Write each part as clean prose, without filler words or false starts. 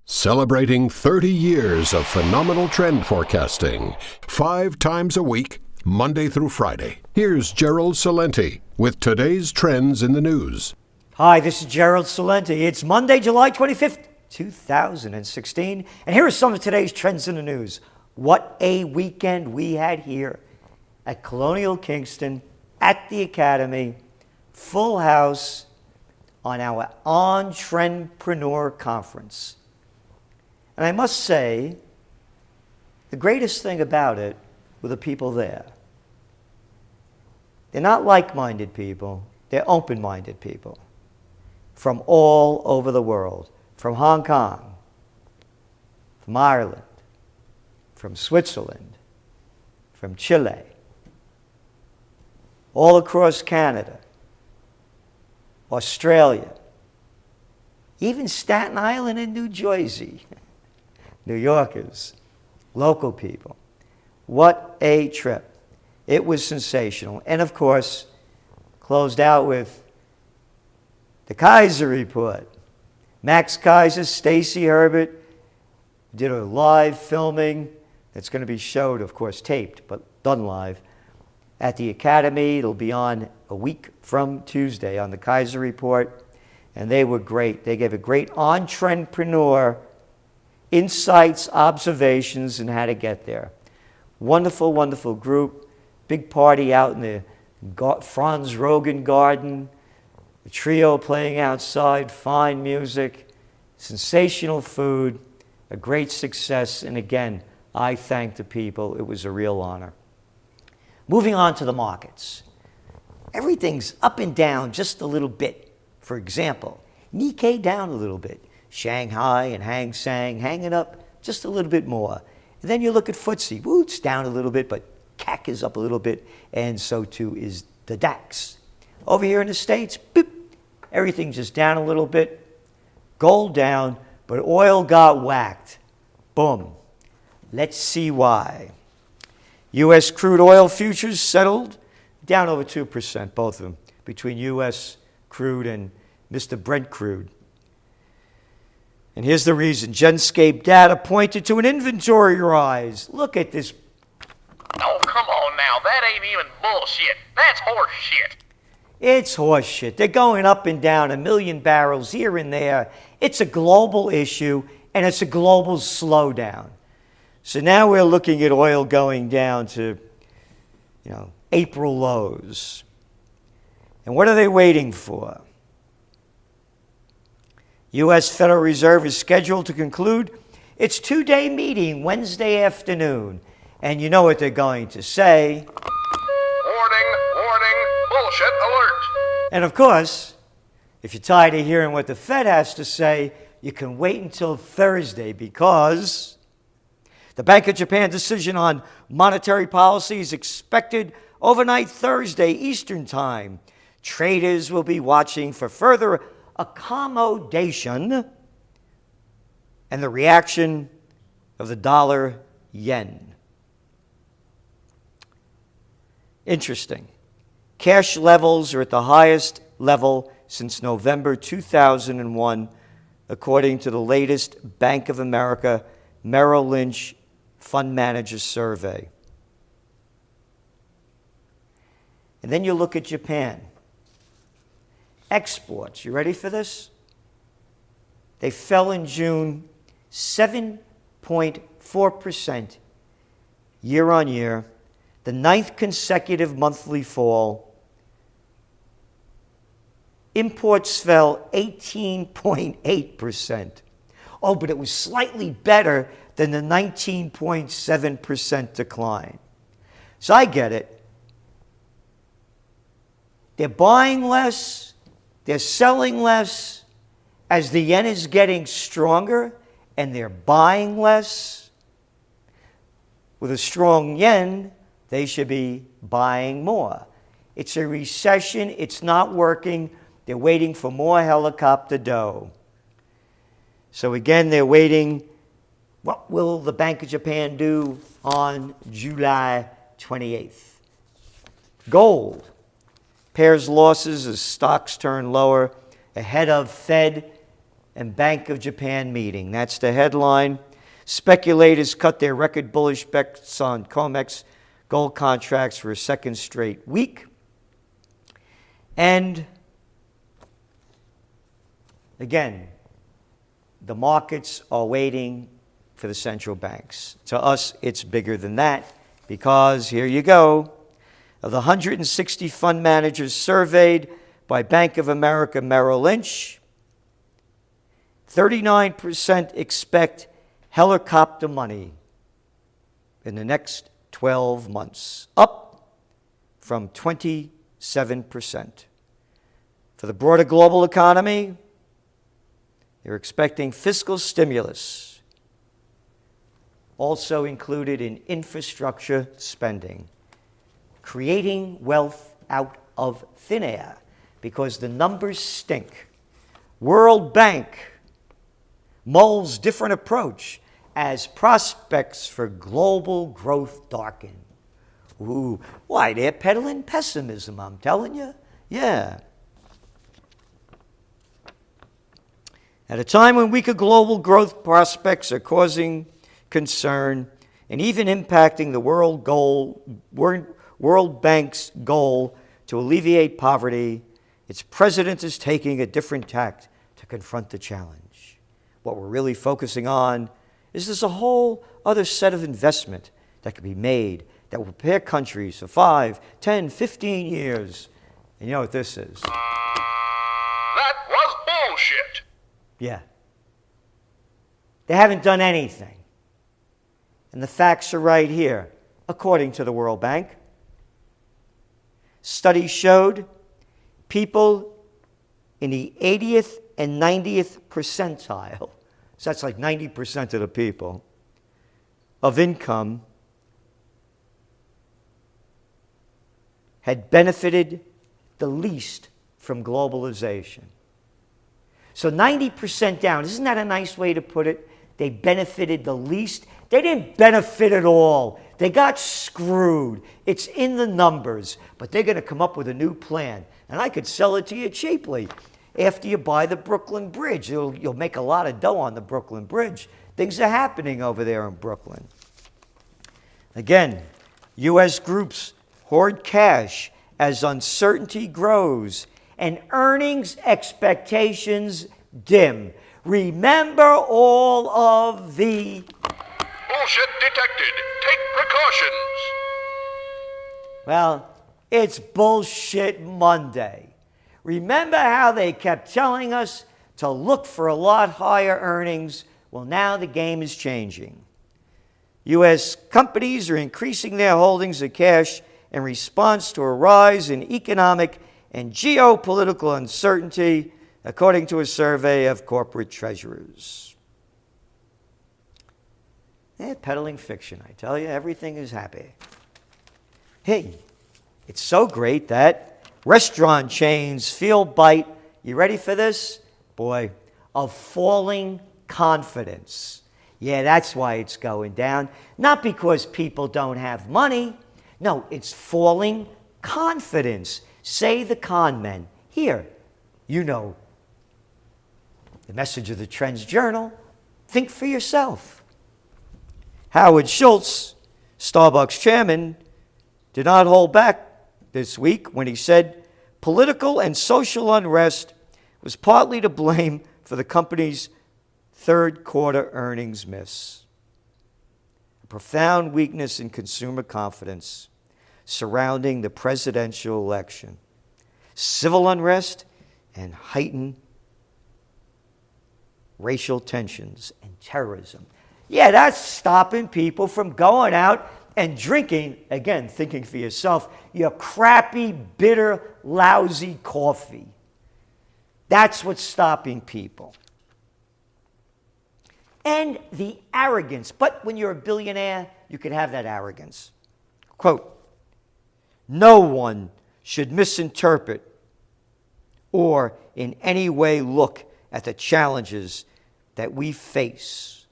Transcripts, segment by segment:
Celebrating 30 years of phenomenal trend forecasting, 5 times a week, Monday through Friday. Here's Gerald Celente with today's trends in the news. Hi, this is Gerald Celente. It's Monday, July 25th, 2016. And here are some of today's trends in the news. What a weekend we had here at Colonial Kingston, at the Academy, full house on our Ontrenedpreneur conference. And I must say, the greatest thing about it were the people there. They're not like-minded people, they're open-minded people from all over the world, from Hong Kong, from Ireland, from Switzerland, from Chile, all across Canada, Australia, even Staten Island and New Jersey. New Yorkers, local people. What a trip. It was sensational. And of course, closed out with the Kaiser Report. Max Kaiser, Stacy Herbert did a live filming that's going to be showed, of course, taped, but done live at the Academy. It'll be on a week from Tuesday on the Kaiser Report. And they were great. They gave a great Ontrenedpreneur insights, observations, and how to get there. Wonderful, wonderful group. Big party out in the Franz Rogan garden. The trio playing outside, fine music, sensational food, a great success. And again, I thank the people. It was a real honor. Moving on to the markets. Everything's up and down just a little bit. For example, Nikkei down a little bit. Shanghai and Hang Seng hanging up just a little bit more. And then you look at FTSE. Woo, it's down a little bit, but CAC is up a little bit, and so too is the DAX. Over here in the States, boop, everything just down a little bit. Gold down, but oil got whacked. Boom. Let's see why. U.S. crude oil futures settled down over 2%, both of them, between U.S. crude and Mr. Brent crude. And here's the reason. Genscape data pointed to an inventory rise. Look at this. Oh, come on now. That ain't even bullshit. That's horse shit. It's horse shit. They're going up and down 1 million barrels here and there. It's a global issue, and it's a global slowdown. So now we're looking at oil going down to, April lows. And what are they waiting for? U.S. Federal Reserve is scheduled to conclude its 2-day meeting Wednesday afternoon. And you know what they're going to say. Warning, warning, bullshit alert. And of course, if you're tired of hearing what the Fed has to say, you can wait until Thursday because the Bank of Japan decision on monetary policy is expected overnight Thursday Eastern Time. Traders will be watching for further accommodation and the reaction of the dollar yen. Interesting. Cash levels are at the highest level since November 2001, according to the latest Bank of America Merrill Lynch Fund Manager Survey. And then you look at Japan. Exports, you ready for this? They fell in June 7.4% year on year, the 9th consecutive monthly fall. Imports fell 18.8%. Oh, but it was slightly better than the 19.7% decline. So I get it. They're buying less. They're selling less as the yen is getting stronger, and they're buying less. With a strong yen, they should be buying more. It's a recession. It's not working. They're waiting for more helicopter dough. So again, they're waiting. What will the Bank of Japan do on July 28th? Gold pairs losses as stocks turn lower ahead of Fed and Bank of Japan meeting. That's the headline. Speculators cut their record bullish bets on COMEX gold contracts for a second straight week. And again, the markets are waiting for the central banks. To us, it's bigger than that because, here you go, of the 160 fund managers surveyed by Bank of America Merrill Lynch, 39% expect helicopter money in the next 12 months, up from 27%. For the broader global economy, they're expecting fiscal stimulus, also included in infrastructure spending, creating wealth out of thin air because the numbers stink. World Bank, mulls different approach as prospects for global growth darken. Ooh, why, they're peddling pessimism, I'm telling you. Yeah. At a time when weaker global growth prospects are causing concern and even impacting the World Bank's goal to alleviate poverty, its president is taking a different tack to confront the challenge. What we're really focusing on is there's a whole other set of investment that can be made that will prepare countries for 5, 10, 15 years. And you know what this is? That was bullshit. Yeah. They haven't done anything. And the facts are right here, according to the World Bank. Studies showed people in the 80th and 90th percentile, so that's like 90% of the people, of income had benefited the least from globalization. So 90% down, isn't that a nice way to put it? They benefited the least. They didn't benefit at all. They got screwed. It's in the numbers, but they're going to come up with a new plan. And I could sell it to you cheaply. After you buy the Brooklyn Bridge, you'll make a lot of dough on the Brooklyn Bridge. Things are happening over there in Brooklyn. Again, U.S. groups hoard cash as uncertainty grows and earnings expectations dim. Remember all of the Bullshit detected. Take precautions. Well, it's Bullshit Monday. Remember how they kept telling us to look for a lot higher earnings? Well, now the game is changing. U.S. companies are increasing their holdings of cash in response to a rise in economic and geopolitical uncertainty, according to a survey of corporate treasurers. They're peddling fiction, I tell you. Everything is happy. Hey, it's so great that restaurant chains feel bite, you ready for this? Boy, of falling confidence. Yeah, that's why it's going down. Not because people don't have money. No, it's falling confidence. Say the con men. Here, you know the message of the TrendsJournal. Think for yourself. Howard Schultz, Starbucks chairman, did not hold back this week when he said political and social unrest was partly to blame for the company's third quarter earnings miss. A profound weakness in consumer confidence surrounding the presidential election, civil unrest, and heightened racial tensions and terrorism. Yeah, that's stopping people from going out and drinking, again, thinking for yourself, your crappy, bitter, lousy coffee. That's what's stopping people. And the arrogance. But when you're a billionaire, you can have that arrogance. Quote, "No one should misinterpret or in any way look at the challenges that we face,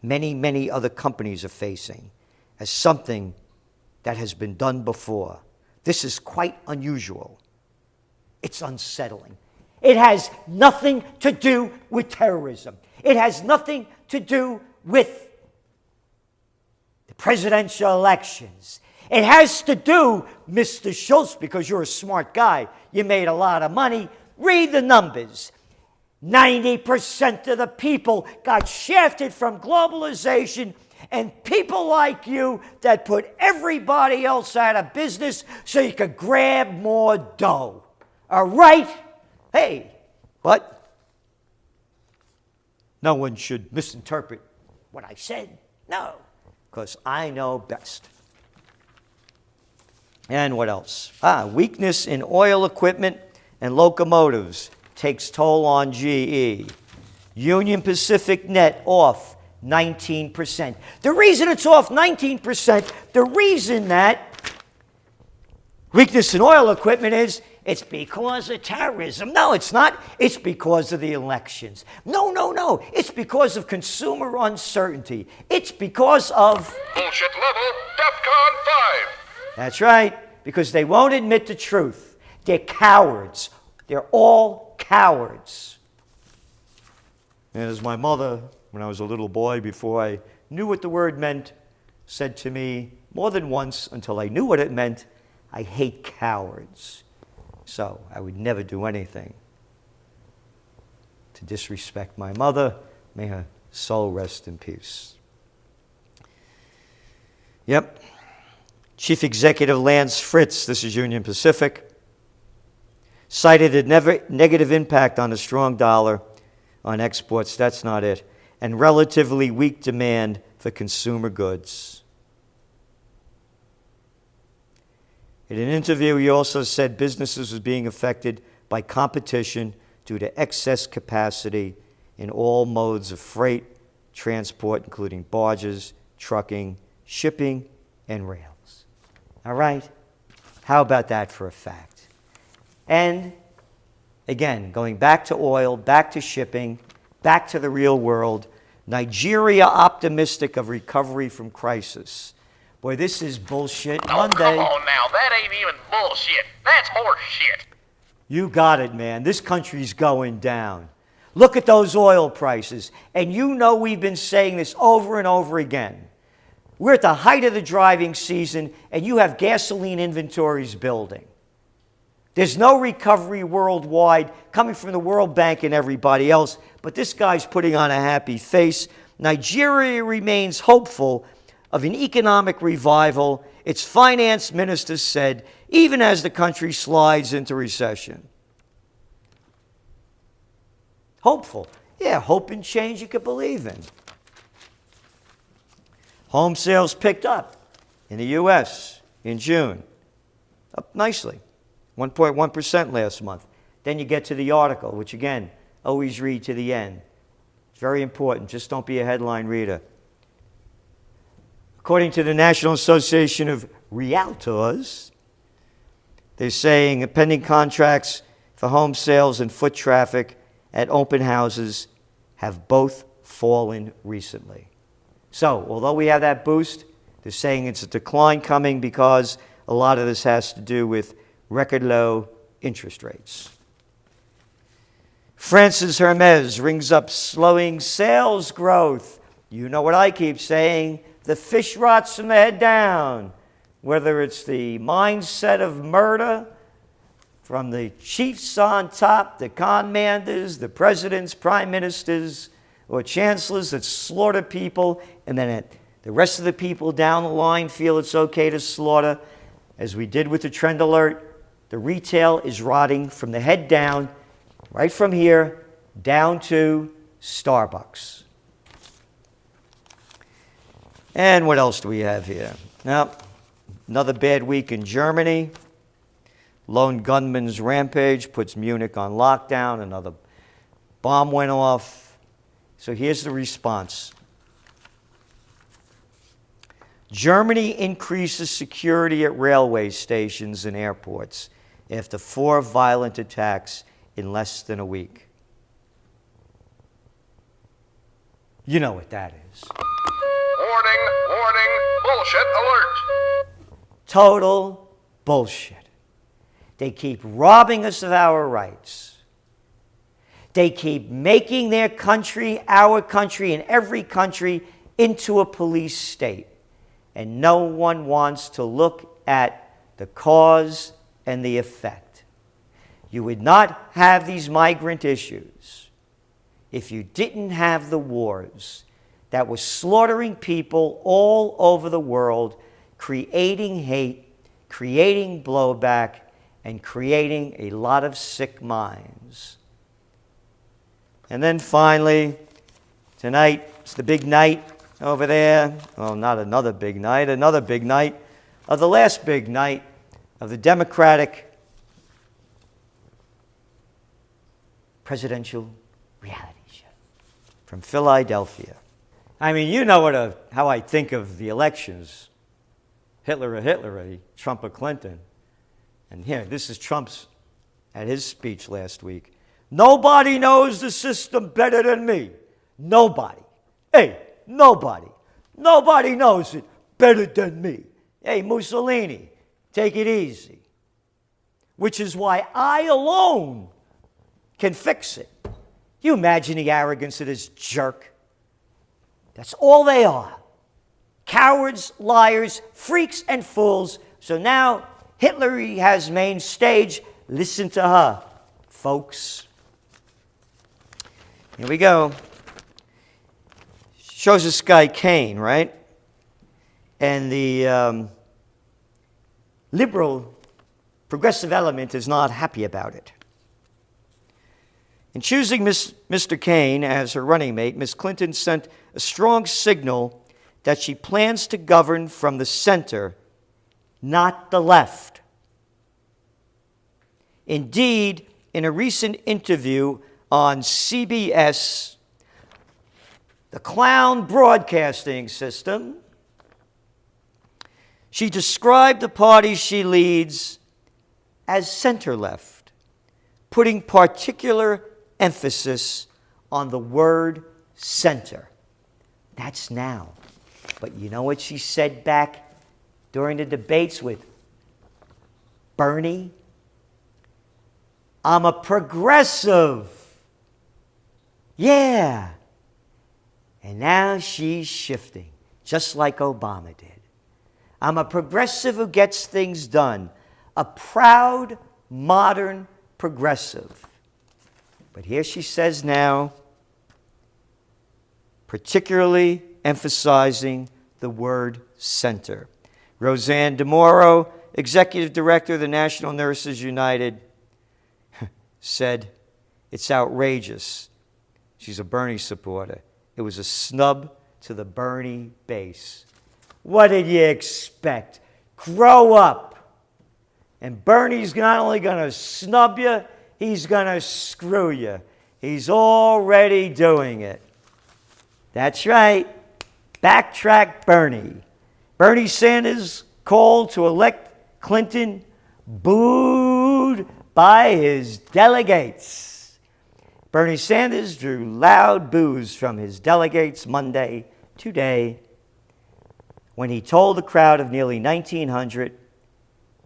many other companies are facing, as something that has been done before. This is quite unusual. It's unsettling. It has nothing to do with terrorism. It has nothing to do with the presidential elections. It has to do, Mr. Schultz, because you're a smart guy, you made a lot of money. Read the numbers. 90% of the people got shafted from globalization, and people like you that put everybody else out of business so you could grab more dough. All right? Hey, but no one should misinterpret what I said. No, because I know best. And what else? Weakness in oil equipment and locomotives takes toll on GE. Union Pacific net off 19%. The reason it's off 19%, the reason that weakness in oil equipment is it's because of terrorism. No, it's not. It's because of the elections. No. It's because of consumer uncertainty. It's because of... Bullshit level, DEFCON 5. That's right, because they won't admit the truth. They're cowards. They're all cowards. And as my mother, when I was a little boy, before I knew what the word meant, said to me more than once until I knew what it meant, I hate cowards. So I would never do anything to disrespect my mother. May her soul rest in peace. Yep. Chief Executive Lance Fritz, this is Union Pacific, cited a negative impact on a strong dollar on exports. That's not it. And relatively weak demand for consumer goods. In an interview, he also said businesses were being affected by competition due to excess capacity in all modes of freight, transport, including barges, trucking, shipping, and rails. All right? How about that for a fact? And again, going back to oil, back to shipping, back to the real world, Nigeria optimistic of recovery from crisis. Boy, this is bullshit Oh, Monday. come on now. That ain't even bullshit. That's horse shit. You got it, man. This country's going down. Look at those oil prices. And you know we've been saying this over and over again. We're at the height of the driving season, and you have gasoline inventories building. There's no recovery worldwide coming from the World Bank and everybody else, but this guy's putting on a happy face. Nigeria remains hopeful of an economic revival, its finance minister said, even as the country slides into recession. Hopeful. Yeah, hope and change you could believe in. Home sales picked up in the U.S. in June, up nicely, 1.1% last month. Then you get to the article, which again, always read to the end. It's very important. Just don't be a headline reader. According to the National Association of Realtors, they're saying pending contracts for home sales and foot traffic at open houses have both fallen recently. So, although we have that boost, they're saying it's a decline coming because a lot of this has to do with record low interest rates. Francis Hermes rings up slowing sales growth. You know what I keep saying. The fish rots from the head down. Whether it's the mindset of murder from the chiefs on top, the commanders, the presidents, prime ministers, or chancellors that slaughter people, and then the rest of the people down the line feel it's okay to slaughter. As we did with the trend alert, the retail is rotting from the head down, right from here, down to Starbucks. And what else do we have here? Now, another bad week in Germany. Lone gunman's rampage puts Munich on lockdown. Another bomb went off. So here's the response. Germany increases security at railway stations and airports after 4 violent attacks in less than a week. You know what that is. Warning, bullshit alert. Total bullshit. They keep robbing us of our rights. They keep making their country, our country, and every country into a police state. And no one wants to look at the cause and the effect. You would not have these migrant issues if you didn't have the wars that were slaughtering people all over the world, creating hate, creating blowback, and creating a lot of sick minds. And then finally, tonight, it's the big night over there. Oh, not another big night of the last big night of the Democratic presidential reality show from Philadelphia. I mean, you know how I think of the elections. Hitler, Trump or Clinton. And here, this is Trump's at his speech last week. Nobody knows the system better than me. Nobody. Hey, nobody. Nobody knows it better than me. Hey, Mussolini, take it easy. Which is why I alone can fix it. You imagine the arrogance of this jerk? That's all they are. Cowards, liars, freaks, and fools. So now Hitler has main stage. Listen to her, folks. Here we go. Shows this guy Kane, right? And the liberal progressive element is not happy about it. In choosing Mr. Kane as her running mate, Ms. Clinton sent a strong signal that she plans to govern from the center, not the left. Indeed, in a recent interview on CBS, the clown broadcasting system, she described the party she leads as center-left, putting particular emphasis on the word center. That's now. But you know what she said back during the debates with Bernie? I'm a progressive. Yeah. And now she's shifting, just like Obama did. I'm a progressive who gets things done. A proud, modern progressive. But here she says now, particularly emphasizing the word center. Roseanne DeMoro, executive director of the National Nurses United, said, it's outrageous. She's a Bernie supporter. It was a snub to the Bernie base. What did you expect? Grow up. And Bernie's not only going to snub you, he's going to screw you. He's already doing it. That's right. Backtrack Bernie. Bernie Sanders called to elect Clinton, booed by his delegates. Bernie Sanders drew loud boos from his delegates Monday, today, when he told the crowd of nearly 1,900,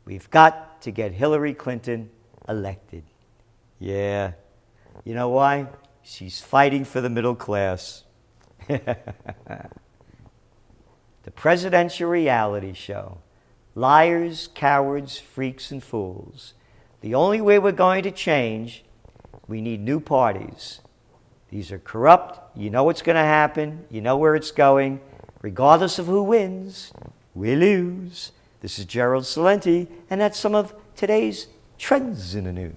we've got to get Hillary Clinton elected. Yeah. You know why? She's fighting for the middle class. The presidential reality show. Liars, cowards, freaks, and fools. The only way we're going to change, we need new parties. These are corrupt. You know what's going to happen. You know where it's going. Regardless of who wins, we lose. This is Gerald Celente, and that's some of today's trends in the news.